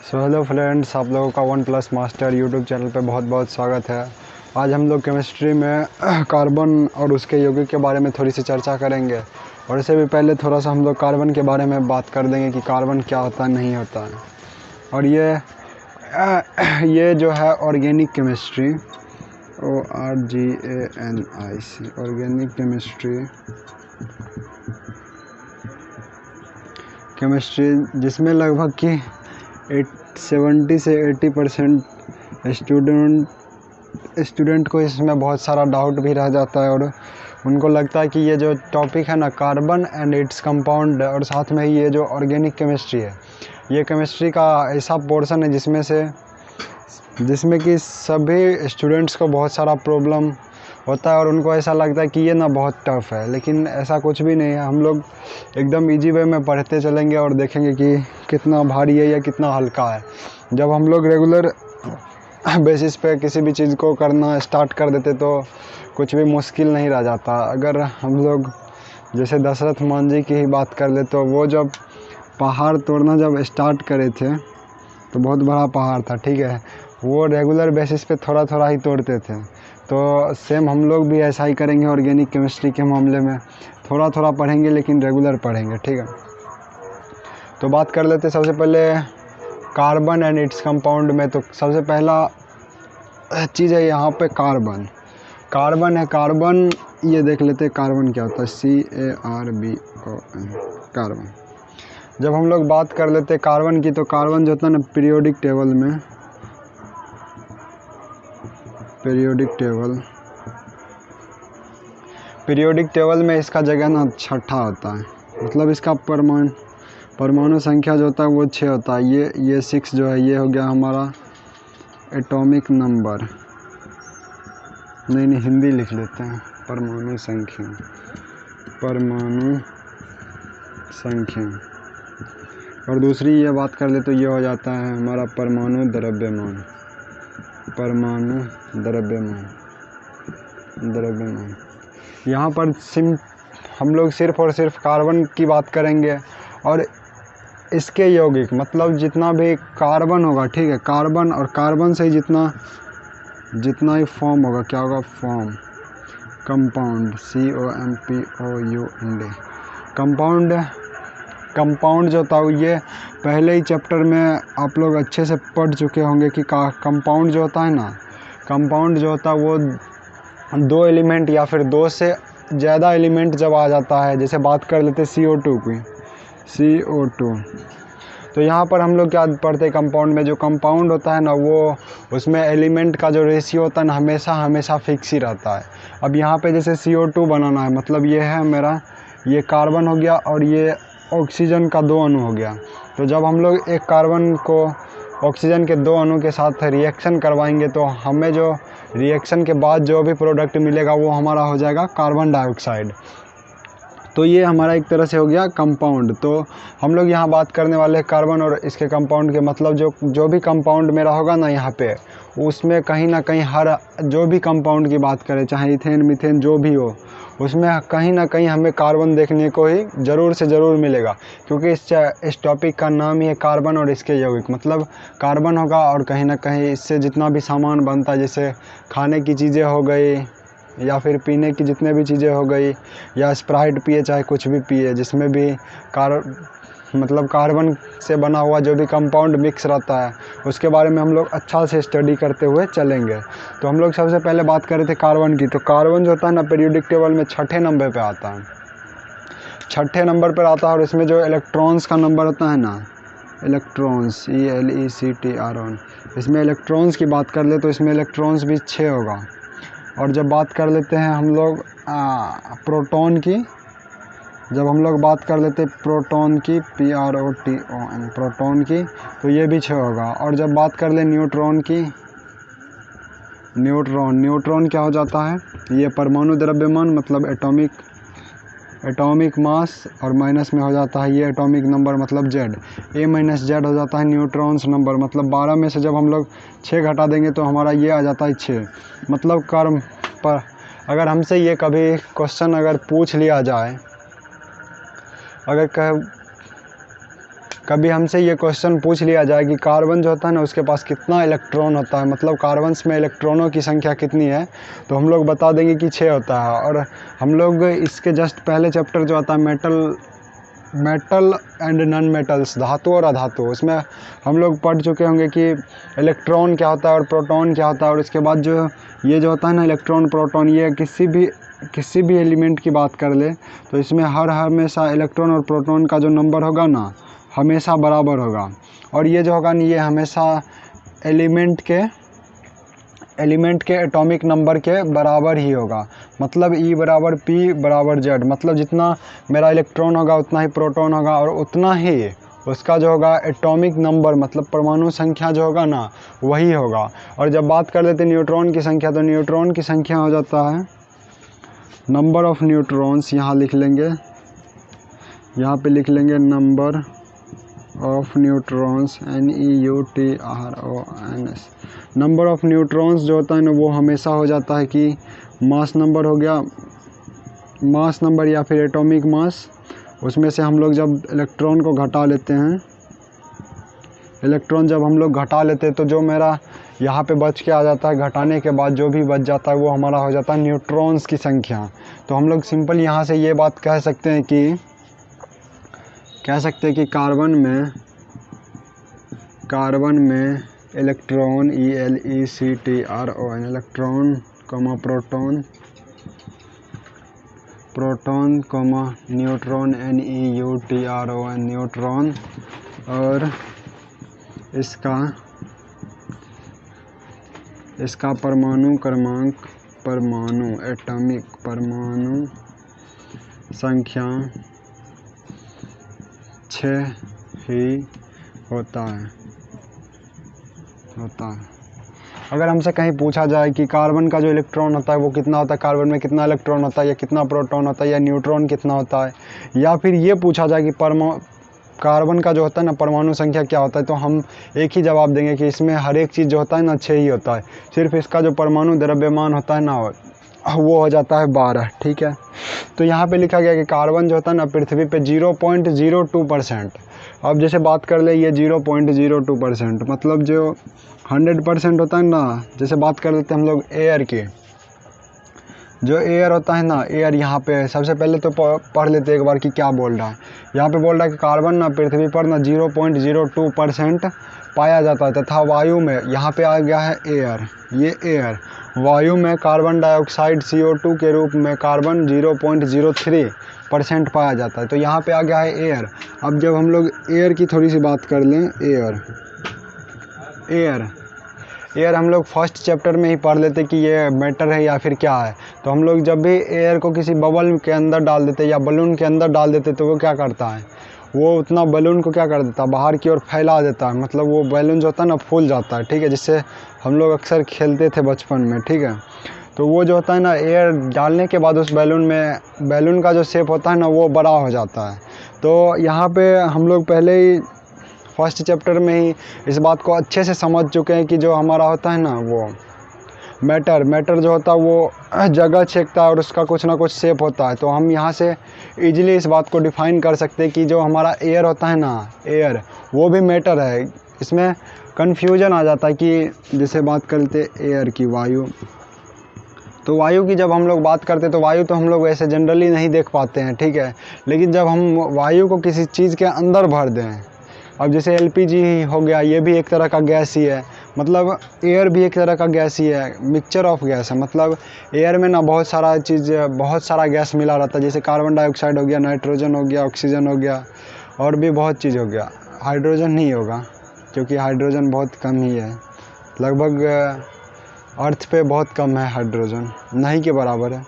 So hello friends, आप लोगों का one plus master YouTube channel पे बहुत बहुत स्वागत है। आज हम लोग केमिस्ट्री में कार्बन और उसके यौगिक के बारे में थोड़ी सी चर्चा करेंगे। और इससे भी पहले थोड़ा सा हम लोग कार्बन के बारे में बात कर देंगे कि कार्बन क्या होता है, नहीं होता है। और ये जो है organic chemistry, ORGANIC organic chemistry जिसमें लगभग कि 70 से 80% स्टूडेंट को इसमें बहुत सारा डाउट भी रह जाता है। और उनको लगता है कि ये जो टॉपिक है ना, कार्बन एंड इट्स कंपाउंड, और साथ में ही ये जो ऑर्गेनिक केमिस्ट्री है, ये केमिस्ट्री का ऐसा पोर्शन है जिसमें कि सभी स्टूडेंट्स को बहुत सारा प्रॉब्लम होता है। और उनको ऐसा लगता है कि ये ना बहुत टफ़ है, लेकिन ऐसा कुछ भी नहीं है। हम लोग एकदम इजी वे में पढ़ते चलेंगे और देखेंगे कि कितना भारी है या कितना हल्का है। जब हम लोग रेगुलर बेसिस पे किसी भी चीज़ को करना स्टार्ट कर देते तो कुछ भी मुश्किल नहीं रह जाता। अगर हम लोग जैसे दशरथ मान जी की ही बात कर ले, तो वो जब पहाड़ तोड़ना जब स्टार्ट करे थे तो बहुत बड़ा पहाड़ था, ठीक है। वो रेगुलर बेसिस पे थोड़ा थोड़ा ही तोड़ते थे। तो सेम हम लोग भी ऐसा ही करेंगे ऑर्गेनिक केमिस्ट्री के मामले में। थोड़ा थोड़ा पढ़ेंगे लेकिन रेगुलर पढ़ेंगे, ठीक है। तो बात कर लेते सबसे पहले कार्बन एंड इट्स कंपाउंड में। तो सबसे पहला चीज़ है यहाँ पे कार्बन है। कार्बन ये देख लेते हैं कार्बन क्या होता है, CARBON कार्बन। जब हम लोग बात कर लेते हैं कार्बन की, तो कार्बन जो होता है ना, पीरियोडिक टेबल में इसका जगह ना छठा होता है। मतलब इसका परमाणु संख्या जो होता है वो 6 होता है। ये 6 जो है, ये हो गया हमारा एटॉमिक नंबर। नहीं, हिंदी लिख लेते हैं, परमाणु संख्या। और दूसरी ये बात कर ले तो ये हो जाता है हमारा परमाणु द्रव्यमान। यहाँ पर हम लोग सिर्फ और सिर्फ कार्बन की बात करेंगे और इसके यौगिक, मतलब जितना भी कार्बन होगा, ठीक है। कार्बन और कार्बन से जितना ही फॉर्म होगा, क्या होगा, फॉर्म, कंपाउंड, COMPOUND। कंपाउंड जो था ये पहले ही चैप्टर में आप लोग अच्छे से पढ़ चुके होंगे कि कंपाउंड जो होता है ना, कंपाउंड जो होता है वो 2 एलिमेंट या फिर 2 से ज़्यादा एलिमेंट जब आ जाता है। जैसे बात कर लेते CO2 की, CO2। तो यहाँ पर हम लोग क्या पढ़ते हैं, कंपाउंड में जो कंपाउंड होता है ना, वो उसमें एलिमेंट का जो रेशियो होता है ना, हमेशा फिक्स ही रहता है। अब यहाँ पे जैसे CO2 बनाना है, मतलब ये है मेरा, ये कार्बन हो गया और ये ऑक्सीजन का 2 अणु हो गया। तो जब हम लोग एक कार्बन को ऑक्सीजन के 2 अणु के साथ रिएक्शन करवाएंगे तो हमें जो रिएक्शन के बाद जो भी प्रोडक्ट मिलेगा वो हमारा हो जाएगा कार्बन डाइऑक्साइड। तो ये हमारा एक तरह से हो गया कंपाउंड। तो हम लोग यहाँ बात करने वाले हैं कार्बन और इसके कंपाउंड के, मतलब जो भी कंपाउंड मेरा होगा ना यहाँ पे, उसमें कहीं ना कहीं हर जो भी कंपाउंड की बात करें, चाहे इथेन मीथेन जो भी हो, उसमें कहीं ना कहीं हमें कार्बन देखने को ही ज़रूर से ज़रूर मिलेगा। क्योंकि इस टॉपिक का नाम ही है कार्बन और इसके यौगिक। मतलब कार्बन होगा और कहीं ना कहीं इससे जितना भी सामान बनता है, जैसे खाने की चीज़ें हो गई या फिर पीने की जितने भी चीज़ें हो गई, या स्प्राइट पिए चाहे कुछ भी पिए, जिसमें भी कार्बन से बना हुआ जो भी कंपाउंड मिक्स रहता है, उसके बारे में हम लोग अच्छा से स्टडी करते हुए चलेंगे। तो हम लोग सबसे पहले बात कर रहे थे कार्बन की। तो कार्बन जो होता है ना, पीरियोडिक टेबल में छठे नंबर पे आता है। और इसमें जो इलेक्ट्रॉन्स का नंबर होता है ना, इलेक्ट्रॉन्स, ELECTRON, इसमें इलेक्ट्रॉन्स की बात कर ले तो इसमें इलेक्ट्रॉन्स भी 6 होगा। और जब बात कर लेते हैं हम लोग प्रोटॉन की, प्रोटॉन की, PROTON, प्रोटॉन की, तो ये भी 6 होगा। और जब बात कर ले न्यूट्रॉन की, न्यूट्रॉन क्या हो जाता है, ये परमाणु द्रव्यमान, मतलब एटॉमिक मास, और माइनस में हो जाता है ये एटॉमिक नंबर, मतलब Z, A-Z हो जाता है न्यूट्रॉन्स नंबर। मतलब 12 में से जब हम लोग 6 घटा देंगे तो हमारा ये आ जाता है 6। मतलब कर्म पर अगर हमसे ये कभी क्वेश्चन अगर पूछ लिया जाए, कभी हमसे ये क्वेश्चन पूछ लिया जाए कि कार्बन जो होता है ना उसके पास कितना इलेक्ट्रॉन होता है, मतलब कार्बन्स में इलेक्ट्रॉनों की संख्या कितनी है, तो हम लोग बता देंगे कि 6 होता है। और हम लोग इसके जस्ट पहले चैप्टर जो आता है मेटल एंड नॉन मेटल्स, धातु और अधातु, उसमें हम लोग पढ़ चुके होंगे कि इलेक्ट्रॉन क्या होता है और प्रोटॉन क्या होता है। और इसके बाद जो ये जो होता है ना इलेक्ट्रॉन प्रोटॉन, ये किसी भी एलिमेंट की बात कर ले तो इसमें हमेशा इलेक्ट्रॉन और प्रोटॉन का जो नंबर होगा ना हमेशा बराबर होगा। और ये जो होगा ना ये हमेशा एलिमेंट के एटॉमिक नंबर के बराबर ही होगा। मतलब E बराबर P बराबर Z, मतलब जितना मेरा इलेक्ट्रॉन होगा उतना ही प्रोटॉन होगा और उतना ही उसका जो होगा एटॉमिक नंबर मतलब परमाणु संख्या जो होगा ना वही होगा। और जब बात कर लेते हैं न्यूट्रॉन की संख्या, तो न्यूट्रॉन की संख्या हो जाता है नंबर ऑफ़ न्यूट्रॉन्स, यहाँ लिख लेंगे, यहाँ पे लिख लेंगे number of neutrons NEUTRONS। Number of neutrons जो होता है ना वो हमेशा हो जाता है कि मास नंबर हो गया, मास नंबर या फिर एटॉमिक मास, उसमें से हम लोग जब इलेक्ट्रॉन को घटा लेते हैं, इलेक्ट्रॉन जब हम लोग घटा लेते हैं तो जो मेरा यहाँ पे बच के आ जाता है, घटाने के बाद जो भी बच जाता है वो हमारा हो जाता है न्यूट्रॉन्स की संख्या। तो हम लोग सिंपल यहाँ से ये बात कह सकते हैं कि कार्बन में electron ELECTRON electron proton neutron NEUTRON neutron, और इसका परमाणु क्रमांक एटॉमिक परमाणु संख्या 6 ही होता है। अगर हमसे कहीं पूछा जाए कि कार्बन का जो इलेक्ट्रॉन होता है वो कितना होता है, कार्बन में कितना इलेक्ट्रॉन होता है या कितना प्रोटॉन होता है या न्यूट्रॉन कितना होता है, या फिर ये पूछा जाए कि कार्बन का जो होता है ना परमाणु संख्या क्या होता है, तो हम एक ही जवाब देंगे कि इसमें हर एक चीज़ जो होता है ना 6 ही होता है। सिर्फ इसका जो परमाणु द्रव्यमान होता है ना वो हो जाता है 12। ठीक है, तो यहाँ पे लिखा गया कि कार्बन जो होता है ना पृथ्वी पे 0.02%। अब जैसे बात कर ले ये 0.02%, मतलब जो 100% होता है ना, जैसे बात कर लेते हैं हम लोग एयर की, जो एयर होता है ना एयर, यहाँ पे सबसे पहले तो पढ़ लेते एक बार कि क्या बोल रहा है। यहाँ पे बोल रहा है कि कार्बन ना पृथ्वी पर ना 0.02% पाया जाता है तथा वायु में, यहाँ पे आ गया है एयर, ये एयर, वायु में कार्बन डाइऑक्साइड CO2 के रूप में कार्बन 0.03% पाया जाता है। तो यहाँ पे आ गया है एयर। अब जब हम लोग एयर की थोड़ी सी बात कर लें, एयर हम लोग फर्स्ट चैप्टर में ही पढ़ लेते कि ये मैटर है या फिर क्या है। तो हम लोग जब भी एयर को किसी बबल के अंदर डाल देते या बलून के अंदर डाल देते तो वो क्या करता है, वो उतना बलून को क्या कर देता है, बाहर की ओर फैला देता है, मतलब वो बैलून जो होता है ना फूल जाता है। ठीक है, जिससे हम लोग अक्सर खेलते थे बचपन में। ठीक है, तो वो जो होता है ना एयर डालने के बाद उस बैलून का जो शेप होता है ना वो बड़ा हो जाता है। तो यहाँ पे हम लोग पहले ही फर्स्ट चैप्टर में ही इस बात को अच्छे से समझ चुके हैं कि जो हमारा होता है ना वो मैटर जो होता है वो जगह छेकता है और उसका कुछ ना कुछ शेप होता है। तो हम यहाँ से इजीली इस बात को डिफ़ाइन कर सकते हैं कि जो हमारा एयर होता है ना, एयर वो भी मैटर है। इसमें कन्फ्यूजन आ जाता है कि जैसे बात करते एयर की, वायु, तो वायु की जब हम लोग बात करते हैं तो वायु तो हम लोग वैसे जनरली नहीं देख पाते हैं। ठीक है, लेकिन जब हम वायु को किसी चीज़ के अंदर भर दें, अब जैसे LPG हो गया, ये भी एक तरह का गैस ही है, मतलब एयर भी एक तरह का गैस ही है, मिक्सचर ऑफ गैस है। मतलब एयर में ना बहुत सारा गैस मिला रहता है, जैसे कार्बन डाइऑक्साइड हो गया, नाइट्रोजन हो गया, ऑक्सीजन हो गया, और भी बहुत चीज़ हो गया। हाइड्रोजन नहीं होगा क्योंकि हाइड्रोजन बहुत कम ही है, लगभग अर्थ पे बहुत कम है, हाइड्रोजन नहीं के बराबर है।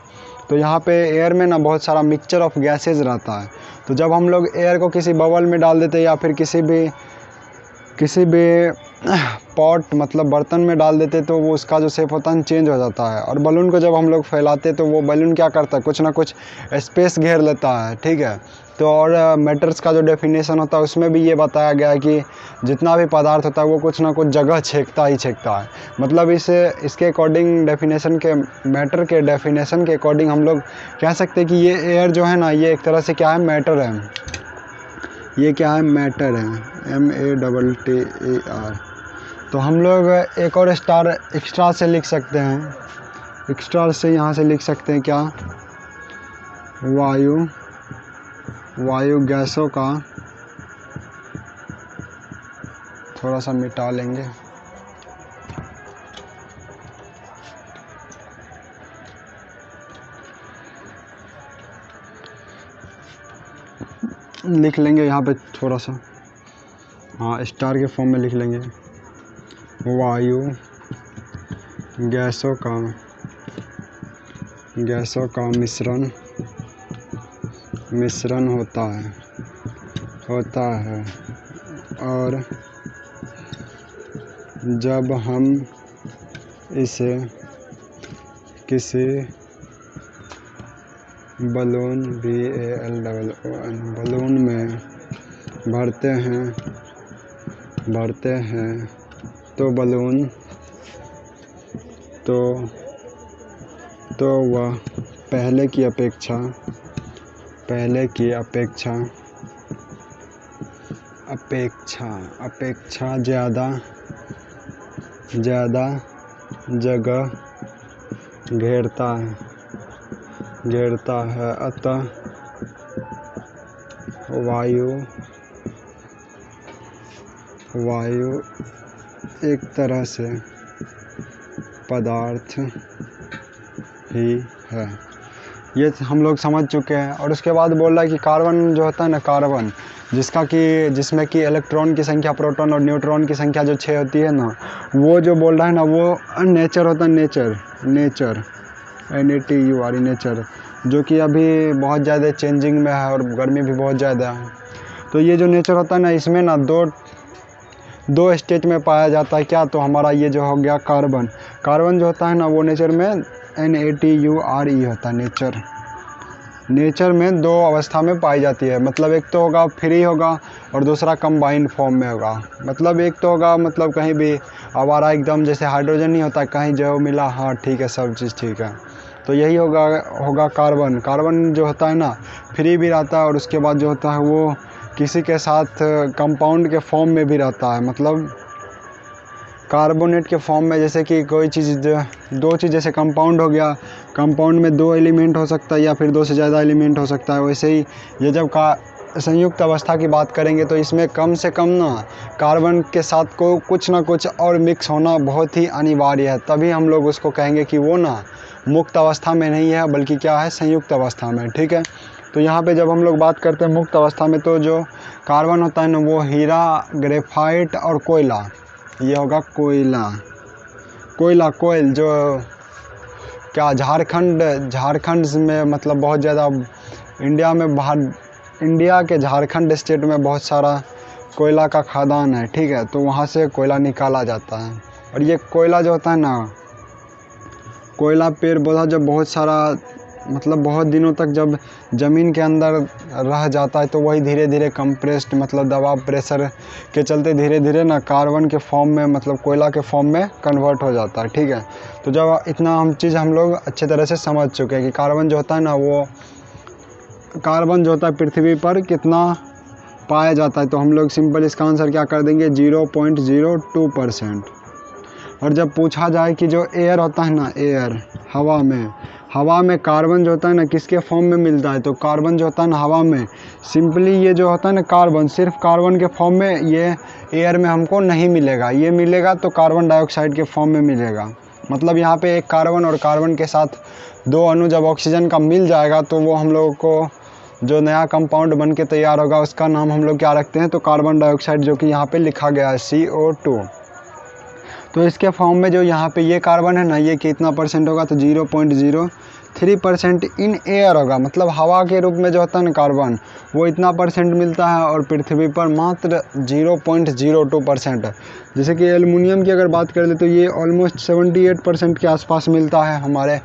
तो यहाँ पे एयर में ना बहुत सारा मिक्सचर ऑफ गैसेज रहता है। तो जब हम लोग एयर को किसी बबल में डाल देते या फिर किसी भी पॉट मतलब बर्तन में डाल देते तो वो उसका जो शेप होता है चेंज हो जाता है। और बलून को जब हम लोग फैलाते तो वो बलून क्या करता है, कुछ ना कुछ स्पेस घेर लेता है। ठीक है, तो और मैटर्स का जो डेफिनेशन होता है उसमें भी ये बताया गया है कि जितना भी पदार्थ होता है वो कुछ ना कुछ जगह छेकता है। मतलब इसके अकॉर्डिंग मैटर के डेफिनेशन के अकॉर्डिंग हम लोग कह सकते हैं कि ये एयर जो है ना ये एक तरह से क्या है, मैटर है। ये क्या है, मैटर है, MATTER। तो हम लोग एक और स्टार एक्स्ट्रा से लिख सकते हैं, एक्स्ट्रा से यहाँ से लिख सकते हैं क्या, वायु गैसों का, थोड़ा सा मिटा लेंगे, लिख लेंगे यहाँ पे थोड़ा सा, हाँ स्टार के फॉर्म में लिख लेंगे, वायु गैसों का मिश्रण होता है और जब हम इसे किसी बलून बलून में भरते हैं तो वह पहले की अपेक्षा ज़्यादा जगह घेरता है। अतः वायु एक तरह से पदार्थ ही है। ये हम लोग समझ चुके हैं। और उसके बाद बोल रहा है कि कार्बन जो होता है ना, कार्बन जिसमें कि इलेक्ट्रॉन की संख्या, प्रोटॉन और न्यूट्रॉन की संख्या जो 6 होती है ना, वो जो बोल रहा है ना, वो नेचर होता है, नेचर NATURE, नेचर, जो कि अभी बहुत ज़्यादा चेंजिंग में है और गर्मी भी बहुत ज़्यादा है। तो ये जो नेचर होता है ना, इसमें ना दो स्टेज में पाया जाता है। क्या, तो हमारा ये जो हो गया कार्बन जो होता है ना, वो नेचर में NATURE होता है। नेचर में 2 अवस्था में पाई जाती है। मतलब एक तो होगा फ्री होगा और दूसरा कंबाइंड फॉर्म में होगा। मतलब एक तो होगा मतलब कहीं भी आवारा एकदम, जैसे हाइड्रोजन नहीं होता, कहीं जो मिला हाँ ठीक है, सब चीज़ ठीक है। तो यही होगा कार्बन जो होता है ना, फ्री भी रहता है और उसके बाद जो होता है वो किसी के साथ कंपाउंड के फॉर्म में भी रहता है। मतलब कार्बोनेट के फॉर्म में, जैसे कि कोई चीज़ 2 चीज़, जैसे कंपाउंड हो गया, कंपाउंड में 2 एलिमेंट हो सकता है या फिर 2 से ज़्यादा एलिमेंट हो सकता है। वैसे ही ये जब संयुक्त अवस्था की बात करेंगे तो इसमें कम से कम ना कार्बन के साथ को कुछ ना कुछ और मिक्स होना बहुत ही अनिवार्य है। तभी हम लोग उसको कहेंगे कि वो ना मुक्त अवस्था में नहीं है, बल्कि क्या है, संयुक्त अवस्था में। ठीक है। तो यहाँ पे जब हम लोग बात करते हैं मुक्त अवस्था में, तो जो कार्बन होता है ना, वो हीरा, ग्रेफाइट और कोयला, ये होगा कोयल, जो क्या झारखंड में, मतलब बहुत ज़्यादा इंडिया के झारखंड स्टेट में बहुत सारा कोयला का खदान है। ठीक है। तो वहाँ से कोयला निकाला जाता है। और ये कोयला जो होता है ना, कोयला पेड़ पौधा जब बहुत सारा, मतलब बहुत दिनों तक जब ज़मीन के अंदर रह जाता है, तो वही धीरे धीरे कंप्रेस्ड, मतलब दबाव प्रेशर के चलते धीरे धीरे ना कार्बन के फॉर्म में, मतलब कोयला के फॉर्म में कन्वर्ट हो जाता है। ठीक है। तो जब इतना हम लोग अच्छे तरह से समझ चुके हैं कि कार्बन जो होता है ना, वो कार्बन जो होता है पृथ्वी पर कितना पाया जाता है, तो हम लोग सिंपल इसका आंसर क्या कर देंगे, 0.02%। और जब पूछा जाए कि जो एयर होता है ना, एयर, हवा में कार्बन जो होता है ना, किसके फॉर्म में मिलता है, तो कार्बन जो होता है ना हवा में, सिंपली ये जो होता है ना कार्बन, सिर्फ कार्बन के फॉर्म में ये एयर में हमको नहीं मिलेगा। ये मिलेगा तो कार्बन डाइऑक्साइड के फॉर्म में मिलेगा। मतलब यहाँ पे एक कार्बन और कार्बन के साथ 2 अणु जब ऑक्सीजन का मिल जाएगा, तो वो हम लोगों को जो नया कंपाउंड बन के तैयार होगा, उसका नाम हम लोग क्या रखते हैं, तो कार्बन डाइऑक्साइड, जो कि यहाँ पे लिखा गया है CO2। तो इसके फॉर्म में जो यहाँ पे ये कार्बन है ना, ये कितना परसेंट होगा, तो 0.03% इन एयर होगा। मतलब हवा के रूप में जो होता है ना कार्बन, वो इतना परसेंट मिलता है और पृथ्वी पर मात्र 0.02%। जैसे कि एल्युमिनियम की अगर बात करें तो ये ऑलमोस्ट 78% के आसपास मिलता है हमारे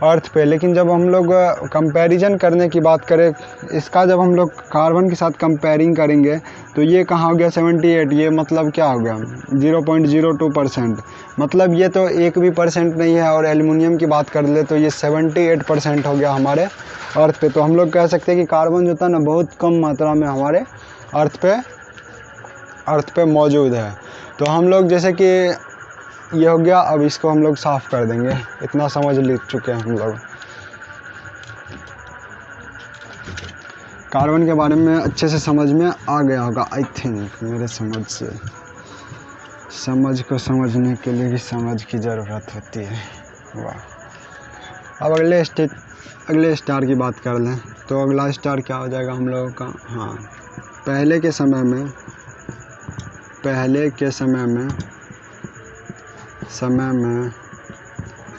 अर्थ पे। लेकिन जब हम लोग कंपैरिजन करने की बात करें, इसका जब हम लोग कार्बन के साथ कंपेयरिंग करेंगे, तो ये कहाँ हो गया 78, ये मतलब क्या हो गया 0.02%। मतलब ये तो 1 भी परसेंट नहीं है। और एल्युमिनियम की बात कर ले तो ये 78% हो गया हमारे अर्थ पे। तो हम लोग कह सकते हैं कि कार्बन जो था ना, बहुत कम मात्रा में हमारे अर्थ पे मौजूद है। तो हम लोग जैसे कि ये हो गया, अब इसको हम लोग साफ कर देंगे, इतना समझ ले चुके हैं हम लोग। कार्बन के बारे में अच्छे से समझ में आ गया होगा आई थिंक, मेरे समझ से। समझ को समझने के लिए भी समझ की ज़रूरत होती है। वाह। अब अगले स्टार की बात कर लें तो अगला स्टार क्या हो जाएगा हम लोगों का। हाँ, पहले के समय में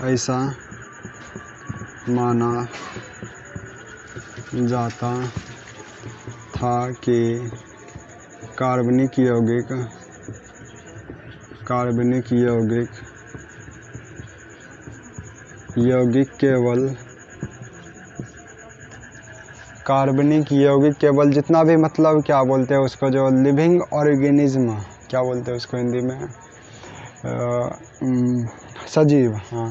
ऐसा माना जाता था कि कार्बनिक यौगिक केवल जितना भी, मतलब क्या बोलते हैं उसको, जो लिविंग ऑर्गेनिज्म, क्या बोलते हैं उसको हिंदी में, सजीव। हाँ,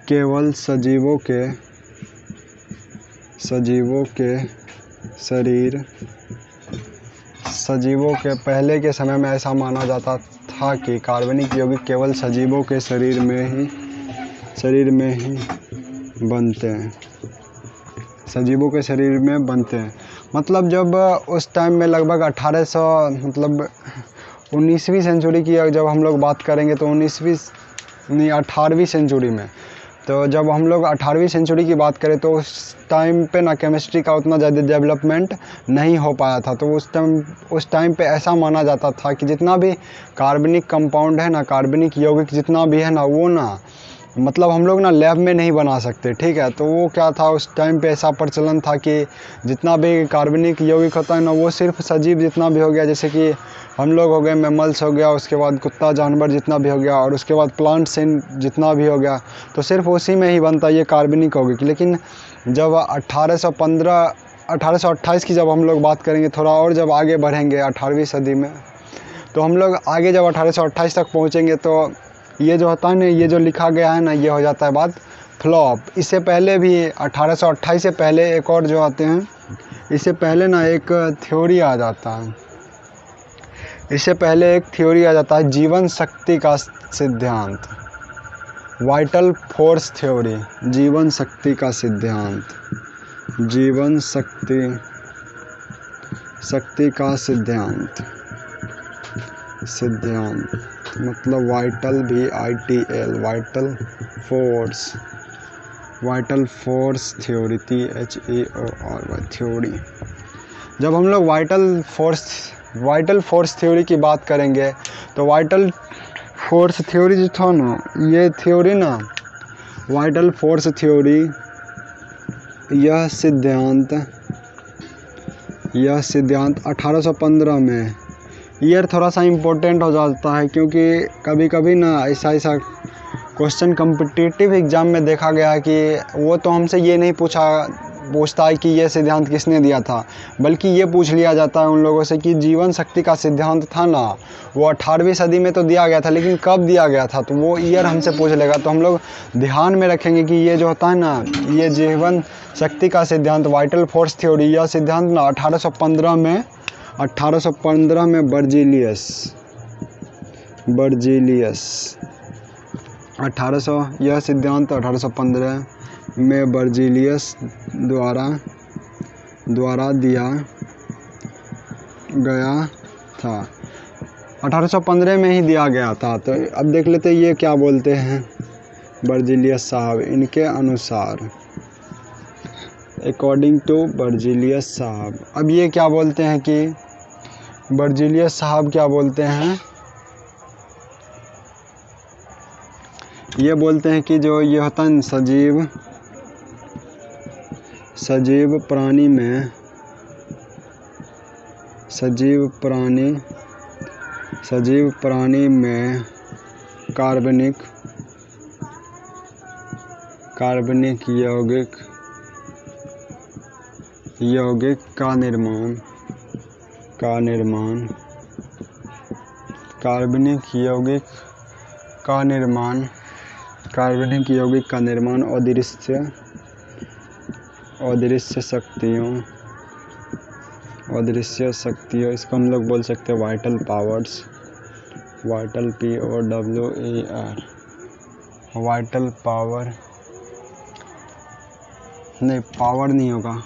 केवल सजीवों के पहले के समय में ऐसा माना जाता था कि कार्बनिक यौगिक केवल सजीवों के शरीर में ही बनते हैं। सजीवों के शरीर में बनते हैं, मतलब जब उस टाइम में लगभग 19वीं सेंचुरी की जब हम लोग बात करेंगे तो 18वीं सेंचुरी में, तो जब हम लोग 18वीं सेंचुरी की बात करें तो उस टाइम पे ना केमिस्ट्री का उतना ज़्यादा डेवलपमेंट नहीं हो पाया था। तो उस टाइम पे ऐसा माना जाता था कि जितना भी कार्बनिक कंपाउंड है ना, कार्बनिक यौगिक जितना भी है ना, वो ना मतलब हम लोग ना लैब में नहीं बना सकते, ठीक है। तो वो क्या था, उस टाइम पे ऐसा प्रचलन था कि जितना भी कार्बनिक यौगिक होता है ना, वो सिर्फ सजीव जितना भी हो गया, जैसे कि हम लोग हो गए, मैमल्स हो गया, उसके बाद कुत्ता जानवर जितना भी हो गया, और उसके बाद प्लांट्स जितना भी हो गया, तो सिर्फ उसी में ही बनता ये कार्बनिक यौगिक। लेकिन जब 1828 की जब हम लोग बात करेंगे, थोड़ा और जब आगे बढ़ेंगे 18वीं सदी में, तो हम लोग आगे जब 1828 तक पहुँचेंगे तो ये जो होता है ना, ये जो लिखा गया है ना, ये हो जाता है बात फ्लॉप। इससे पहले भी 1828 से पहले एक और जो आते हैं, इससे पहले ना एक थ्योरी आ जाता है, जीवन शक्ति का सिद्धांत, वाइटल फोर्स थ्योरी, जीवन शक्ति का सिद्धांत, मतलब vital VITL, vital force theory, THEORY theory. जब हम लोग वाइटल फोर्स थ्योरी की बात करेंगे तो वाइटल फोर्स थ्योरी जो था ना, ये थ्योरी ना, वाइटल फोर्स थ्योरी, यह सिद्धांत 1815 में, ईयर थोड़ा सा इम्पोर्टेंट हो जाता है क्योंकि कभी कभी ना ऐसा क्वेश्चन कम्पिटिटिव एग्ज़ाम में देखा गया है कि वो तो हमसे ये नहीं पूछता है कि ये सिद्धांत किसने दिया था, बल्कि ये पूछ लिया जाता है उन लोगों से कि जीवन शक्ति का सिद्धांत था ना, वो 18वीं सदी में तो दिया गया था, लेकिन कब दिया गया था, तो वो ईयर हमसे पूछ लेगा। तो हम लोग ध्यान में रखेंगे कि ये जो होता है ना, ये जीवन शक्ति का सिद्धांत, वाइटल फोर्स थ्योरी, यह सिद्धांत ना 1815 में यह सिद्धांत 1815 में बर्जीलियस द्वारा दिया गया था। 1815 में ही दिया गया था। तो अब देख लेते हैं ये क्या बोलते हैं बर्जीलियस साहब। इनके अनुसार, अकॉर्डिंग टू बर्जीलियस साहब, अब ये क्या बोलते हैं कि बर्जीलियस साहब क्या बोलते हैं, ये बोलते हैं कि जो ये होता है सजीव प्राणी में कार्बनिक यौगिक का निर्माण अदृश्य शक्तियों अदृश्य शक्तियों, इसको हम लोग बोल सकते हैं vital powers, vital POWER, vital power, नहीं पावर नहीं होगा,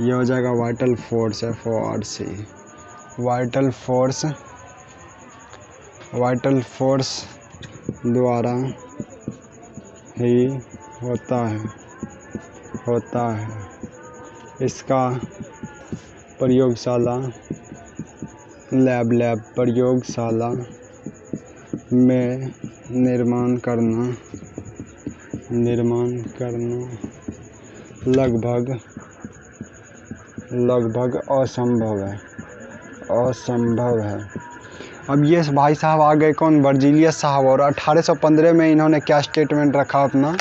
ये हो जाएगा vital force, FORC, vital force, vital force द्वारा ही होता है। इसका प्रयोगशाला प्रयोगशाला में निर्माण करना लगभग असंभव है। अब ये भाई साहब आ गए कौन, बर्जीलियस साहब, और 1815 में इन्होंने क्या स्टेटमेंट रखा अपना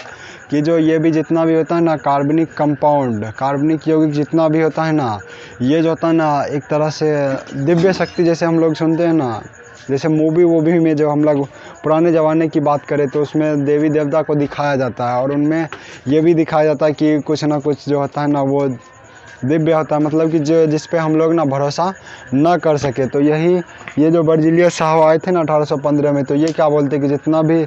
कि जो ये भी जितना भी होता है ना कार्बनिक कंपाउंड, कार्बनिक यौगिक जितना भी होता है ना, ये जो होता है ना एक तरह से दिव्य शक्ति, जैसे हम लोग सुनते हैं ना, जैसे मूवी में जो हम लोग पुराने ज़माने की बात करें तो उसमें देवी देवता को दिखाया जाता है, और उनमें ये भी दिखाया जाता है कि कुछ ना कुछ जो होता है ना वो दिव्य होता है, मतलब कि जो जिस पे हम लोग ना भरोसा ना कर सके। तो ये जो बर्जीलियस साहब आए थे ना 1815 में, तो ये क्या बोलते कि जितना भी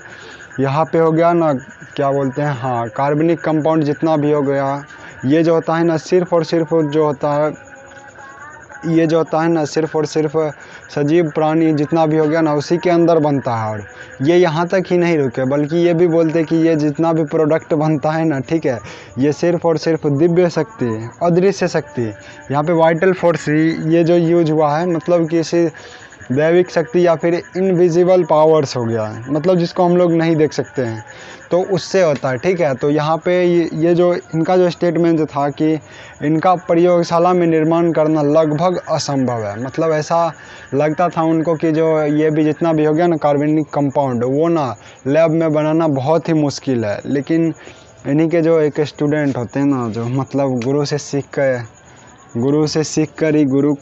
यहाँ पे हो गया ना, क्या बोलते हैं, हाँ कार्बनिक कंपाउंड जितना भी हो गया, ये जो होता है ना सिर्फ़ और सिर्फ जो होता है, ये जो होता है ना सिर्फ़ और सिर्फ सजीव प्राणी जितना भी हो गया ना उसी के अंदर बनता है। और ये यहाँ तक ही नहीं रुके, बल्कि ये भी बोलते कि ये जितना भी प्रोडक्ट बनता है ना, ठीक है, ये सिर्फ़ और सिर्फ दिव्य शक्ति, अदृश्य शक्ति, यहाँ पे वाइटल फोर्स ये जो यूज हुआ है, मतलब कि इसे दैविक शक्ति या फिर इनविजिबल पावर्स हो गया है, मतलब जिसको हम लोग नहीं देख सकते हैं, तो उससे होता है, ठीक है। तो यहाँ पे ये जो इनका जो स्टेटमेंट था कि इनका प्रयोगशाला में निर्माण करना लगभग असंभव है, मतलब ऐसा लगता था उनको कि जो ये भी जितना भी हो गया ना कार्बनिक कंपाउंड, वो ना लैब में बनाना बहुत ही मुश्किल है। लेकिन इन्हीं के जो एक स्टूडेंट होते हैं ना, जो मतलब गुरु से सीख कर ही गुरु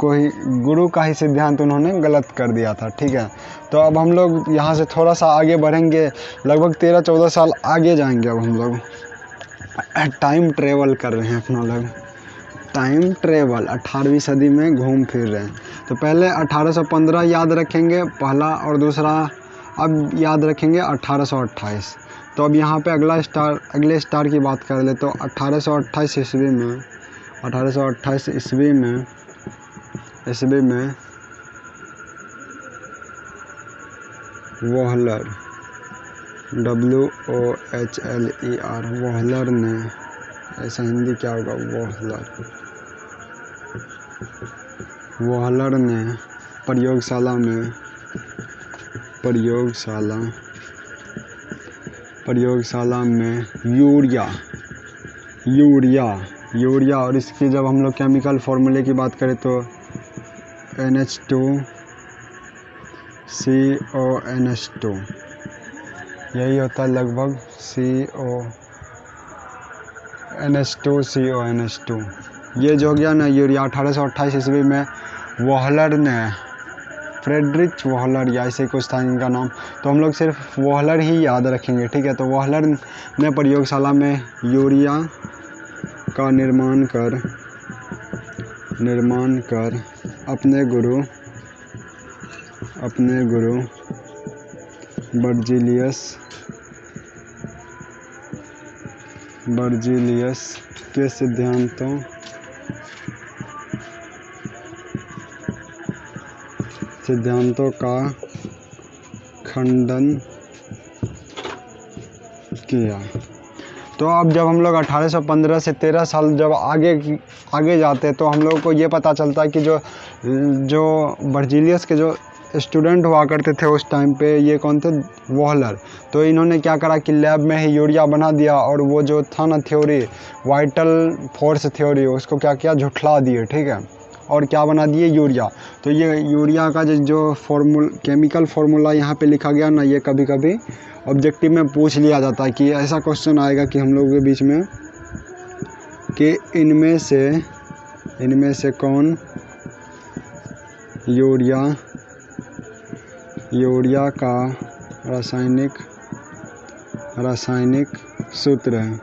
का ही सिद्धांत उन्होंने गलत कर दिया था, ठीक है। तो अब हम लोग यहाँ से थोड़ा सा आगे बढ़ेंगे, लगभग 13-14 साल आगे जाएंगे। अब हम लोग टाइम ट्रेवल कर रहे हैं, अपना लोग टाइम ट्रेवल 18वीं सदी में घूम फिर रहे हैं। तो पहले 1815 याद रखेंगे पहला, और दूसरा अब याद रखेंगे 1828। तो अब यहाँ पे अगले स्टार की बात कर ले, तो 1828 ईस्वी में 1828 ईस्वी में वोहलर WOHLER वोहलर ने, ऐसा हिंदी क्या होगा, वोहलर ने प्रयोगशाला में यूरिया और इसकी जब हम लोग केमिकल फॉर्मूले की बात करें तो NH2CONH2, यही होता है लगभग NH2CONH2। ये जो हो गया ना यूरिया 1828 ईस्वी में वोहलर ने, फ्रेडरिच वोहलर या ऐसे कुछ था इनका नाम, तो हम लोग सिर्फ वोहलर ही याद रखेंगे, ठीक है। तो वोहलर ने प्रयोगशाला में यूरिया का निर्माण कर अपने गुरु बर्जीलियस के सिद्धांतों का खंडन किया। तो अब जब हम लोग 1815 से 13 साल जब आगे जाते तो हम लोग को ये पता चलता है कि जो बर्जीलियस के जो स्टूडेंट हुआ करते थे उस टाइम पे, ये कौन थे, वोहलर। तो इन्होंने क्या करा कि लैब में ही यूरिया बना दिया, और वो जो था ना थ्योरी, वाइटल फोर्स थ्योरी, उसको क्या किया, झुठला दिए, ठीक है, और क्या बना दिए, यूरिया। तो ये यूरिया का जो केमिकल फार्मूला यहाँ पे लिखा गया ना, ये कभी कभी ऑब्जेक्टिव में पूछ लिया जाता है कि ऐसा क्वेश्चन आएगा कि हम लोगों के बीच में कि इनमें से कौन यूरिया का रासायनिक सूत्र है।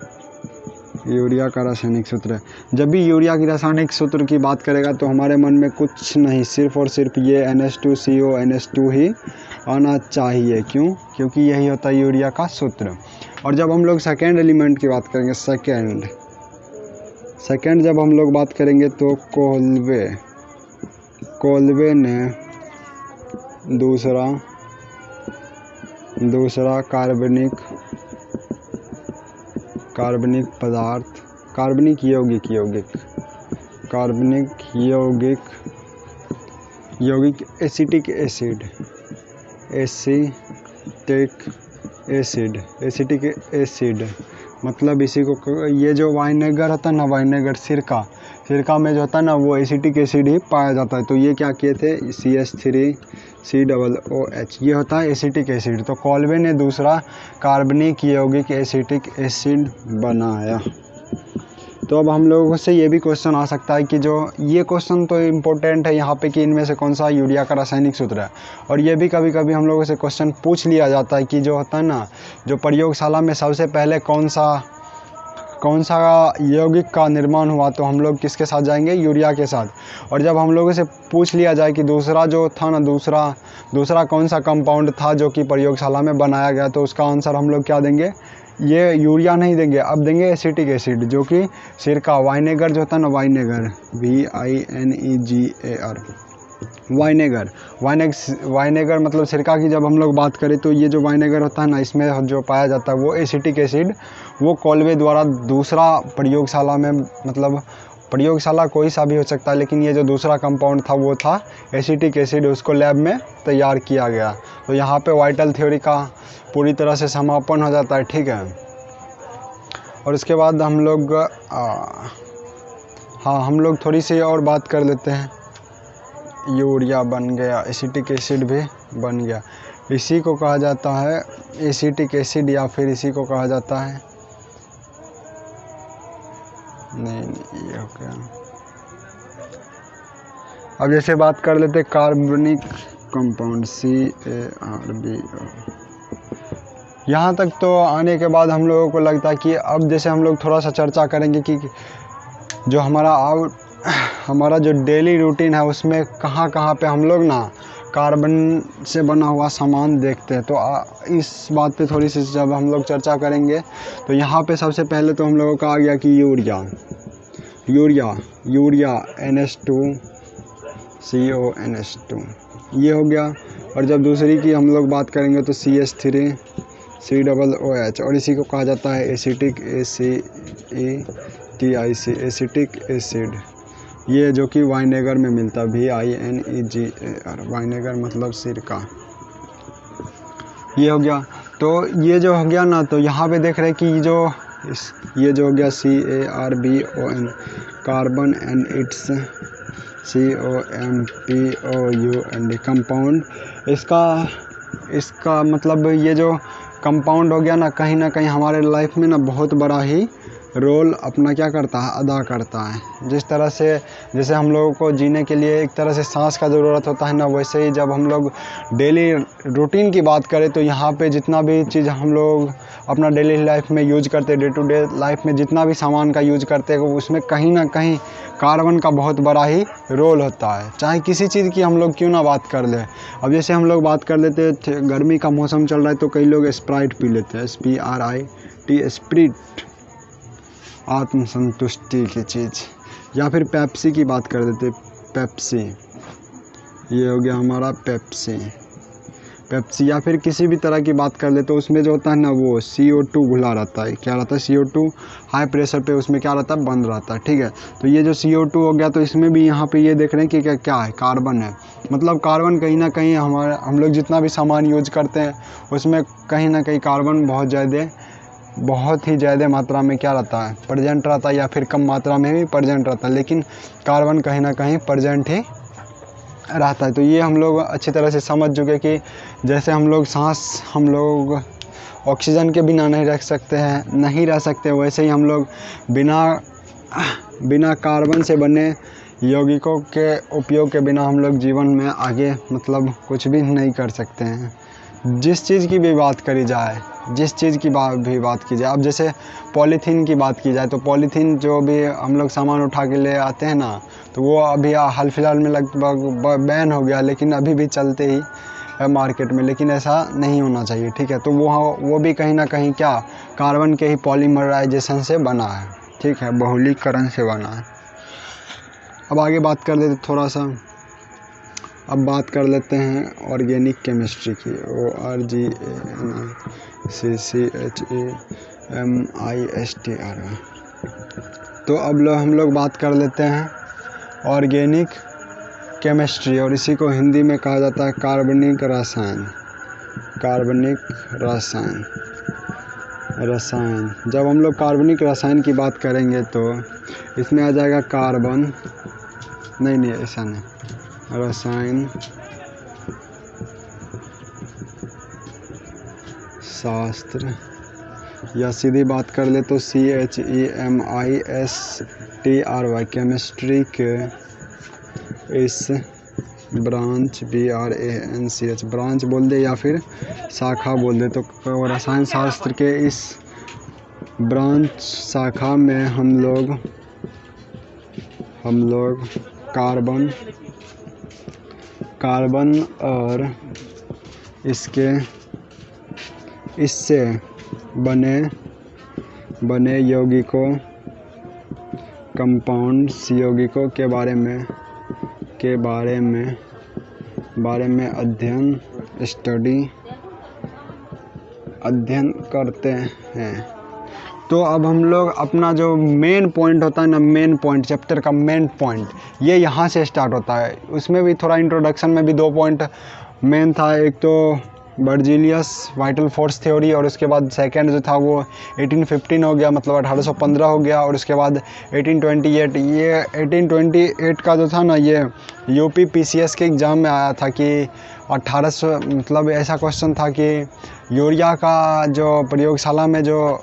यूरिया का रासायनिक सूत्र। जब भी यूरिया की रासायनिक सूत्र की बात करेगा तो हमारे मन में कुछ नहीं, सिर्फ और सिर्फ ये NH2CO NH2 ही आना चाहिए। क्यों? क्योंकि यही होता है यूरिया का सूत्र। और जब हम लोग सेकेंड एलिमेंट की बात करेंगे, सेकेंड जब हम लोग बात करेंगे तो कोल्बे ने दूसरा कार्बनिक पदार्थ, कार्बनिक यौगिक एसिटिक एसिड मतलब इसी को, ये जो वाइनेगर होता है ना, वाइनेगर सिरका में जो होता है ना वो एसिटिक एसिड ही पाया जाता है। तो ये क्या किए थे, CH3COOH, ये होता है एसिटिक एसिड। तो कोल्बे ने दूसरा कार्बनिक यौगिक एसिटिक एसिड बनाया। तो अब हम लोगों से ये भी क्वेश्चन आ सकता है कि जो ये क्वेश्चन तो इम्पोर्टेंट है यहाँ पे कि इनमें से कौन सा यूरिया का रासायनिक सूत्र है। और ये भी कभी कभी हम लोगों से क्वेश्चन पूछ लिया जाता है कि जो होता है ना, जो प्रयोगशाला में सबसे पहले कौन सा यौगिक का निर्माण हुआ, तो हम लोग किसके साथ जाएंगे, यूरिया के साथ। और जब हम लोगों से पूछ लिया जाए कि दूसरा जो था ना, दूसरा कौन सा कंपाउंड था जो कि प्रयोगशाला में बनाया गया, तो उसका आंसर हम लोग क्या देंगे, ये यूरिया नहीं देंगे, अब देंगे एसिटिक एसिड, जो कि सिरका, वाइनेगर जो होता है ना, वाइनेगर VINEGAR, वाइनेगर मतलब सिरका की जब हम लोग बात करें तो ये जो वाइनेगर होता है ना, इसमें जो पाया जाता है वो एसिटिक एसिड, वो कोल्बे द्वारा दूसरा प्रयोगशाला में, मतलब प्रयोगशाला कोई सा भी हो सकता है, लेकिन ये जो दूसरा कंपाउंड था वो था एसिटिक एसिड, उसको लैब में तैयार किया गया। तो यहाँ पे वाइटल थ्योरी का पूरी तरह से समापन हो जाता है, ठीक है। और उसके बाद हम लोग थोड़ी सी और बात कर लेते हैं। यूरिया बन गया, एसिटिक एसिड भी बन गया, इसी को कहा जाता है एसिटिक एसिड, या फिर इसी को कहा जाता है, नहीं ये हो गया। अब जैसे बात कर लेते कार्बनिक कंपाउंड CaRbO। यहाँ तक तो आने के बाद हम लोगों को लगता है कि अब जैसे हम लोग थोड़ा सा चर्चा करेंगे कि जो हमारा जो डेली रूटीन है उसमें कहाँ पे हम लोग ना कार्बन से बना हुआ सामान देखते हैं। तो इस बात पे थोड़ी सी जब हम लोग चर्चा करेंगे तो यहाँ पे सबसे पहले तो हम लोगों का आ गया कि यूरिया NH2CO NH2 ये हो गया। और जब दूसरी की हम लोग बात करेंगे तो CH3COOH, और इसी को कहा जाता है एसिटिक एसिटिक एसिड, ये जो कि वाइनेगर में मिलता है VINEGAR, वाइनेगर मतलब सिरका, ये हो गया। तो ये जो हो गया ना, तो यहाँ पे देख रहे हैं कि ये जो हो गया CaRbON, carbon and it's COMPOUND compound, इसका मतलब ये जो कंपाउंड हो गया ना कहीं हमारे लाइफ में ना बहुत बड़ा ही रोल अपना क्या करता है, अदा करता है। जिस तरह से जैसे हम लोगों को जीने के लिए एक तरह से सांस का ज़रूरत होता है ना, वैसे ही जब हम लोग डेली रूटीन की बात करें तो यहाँ पे जितना भी चीज़ हम लोग अपना डेली लाइफ में यूज करते हैं, डे टू डे लाइफ में जितना भी सामान का यूज करते हैं, उसमें कहीं ना कहीं कार्बन का बहुत बड़ा ही रोल होता है। चाहे किसी चीज़ की हम लोग क्यों ना बात कर लें। अब जैसे हम लोग बात कर लेते हैं, गर्मी का मौसम चल रहा है तो कई लोग स्प्राइट पी लेते हैं, SPRIT, स्प्रिट, आत्मसंतुष्टि की चीज़। या फिर पेप्सी की बात कर देते, पेप्सी, ये हो गया हमारा पेप्सी। या फिर किसी भी तरह की बात कर ले तो उसमें जो होता है ना वो CO2 घुला रहता है, क्या रहता है, CO2 हाई प्रेशर पे उसमें क्या रहता है, बंद रहता है, ठीक है। तो ये जो CO2 हो गया, तो इसमें भी यहाँ पे ये देख रहे हैं कि क्या है, कार्बन है। मतलब कार्बन कहीं ना कहीं हम लोग जितना भी सामान यूज करते हैं उसमें कहीं ना कहीं कार्बन बहुत ही ज़्यादा मात्रा में क्या रहता है, प्रेजेंट रहता है, या फिर कम मात्रा में भी प्रेजेंट रहता है, लेकिन कार्बन कहीं ना कहीं प्रेजेंट ही रहता है। तो ये हम लोग अच्छी तरह से समझ चुके कि जैसे हम लोग ऑक्सीजन के बिना नहीं रह सकते, वैसे ही हम लोग बिना कार्बन से बने यौगिकों के उपयोग के बिना हम लोग जीवन में आगे मतलब कुछ भी नहीं कर सकते हैं। जिस चीज़ की भी बात करी जाए, जिस चीज़ की भी बात की जाए, अब जैसे पॉलीथीन की बात की जाए तो पॉलीथीन जो भी हम लोग सामान उठा के ले आते हैं ना, तो वो अभी हाल फिलहाल में लगभग बैन हो गया, लेकिन अभी भी चलते ही है मार्केट में, लेकिन ऐसा नहीं होना चाहिए, ठीक है। तो वो भी कहीं ना कहीं क्या कार्बन के ही पॉलीमराइजेशन से बना है, ठीक है, बहुलीकरण से बना है। अब आगे बात कर लेते थोड़ा सा, अब बात कर लेते हैं ऑर्गेनिक केमिस्ट्री की, ORGANICCHEMISTRY। तो अब हम लोग बात कर लेते हैं ऑर्गेनिक केमिस्ट्री, और इसी को हिंदी में कहा जाता है कार्बनिक रसायन। कार्बनिक रसायन जब हम लोग कार्बनिक रसायन की बात करेंगे तो इसमें आ जाएगा कार्बन, नहीं ऐसा नहीं, रसायन शास्त्र, या सीधी बात कर ले तो CHEMISTRY केमिस्ट्री के इस ब्रांच BRANCH ब्रांच बोल दे या फिर शाखा बोल दे, तो रसायन शास्त्र के इस ब्रांच शाखा में हम लोग कार्बन और इससे बने यौगिकों, कंपाउंड्स, यौगिकों के बारे में अध्ययन करते हैं। तो अब हम लोग अपना जो मेन पॉइंट होता है ना, मेन पॉइंट चैप्टर का मेन पॉइंट ये यहाँ से स्टार्ट होता है। उसमें भी थोड़ा इंट्रोडक्शन में भी 2 पॉइंट मेन था, एक तो बर्जीलियस वाइटल फोर्स थ्योरी, और उसके बाद सेकंड जो था वो 1815 हो गया, मतलब 1815 हो गया, और उसके बाद 1828। ये 1828 का जो था ना, ये UPPCS के एग्ज़ाम में आया था कि 1800, मतलब ऐसा क्वेश्चन था कि यूरिया का जो प्रयोगशाला में जो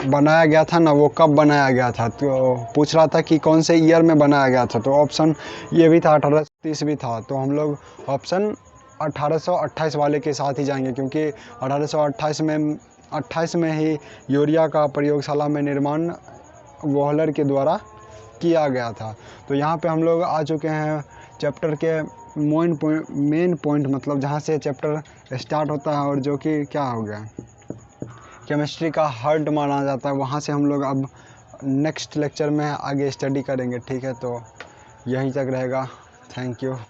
बनाया गया था ना, वो कब बनाया गया था, तो पूछ रहा था कि कौन से ईयर में बनाया गया था। तो ऑप्शन ये भी था, 1830 भी था, तो हम लोग ऑप्शन 1828 वाले के साथ ही जाएंगे, क्योंकि 1828 में ही यूरिया का प्रयोगशाला में निर्माण वोहलर के द्वारा किया गया था। तो यहाँ पे हम लोग आ चुके हैं चैप्टर के मेन पॉइंट, मतलब जहाँ से चैप्टर स्टार्ट होता है और जो कि क्या हो गया केमिस्ट्री का हार्ट माना जाता है, वहाँ से हम लोग अब नेक्स्ट लेक्चर में आगे स्टडी करेंगे, ठीक है। तो यहीं तक रहेगा, थैंक यू।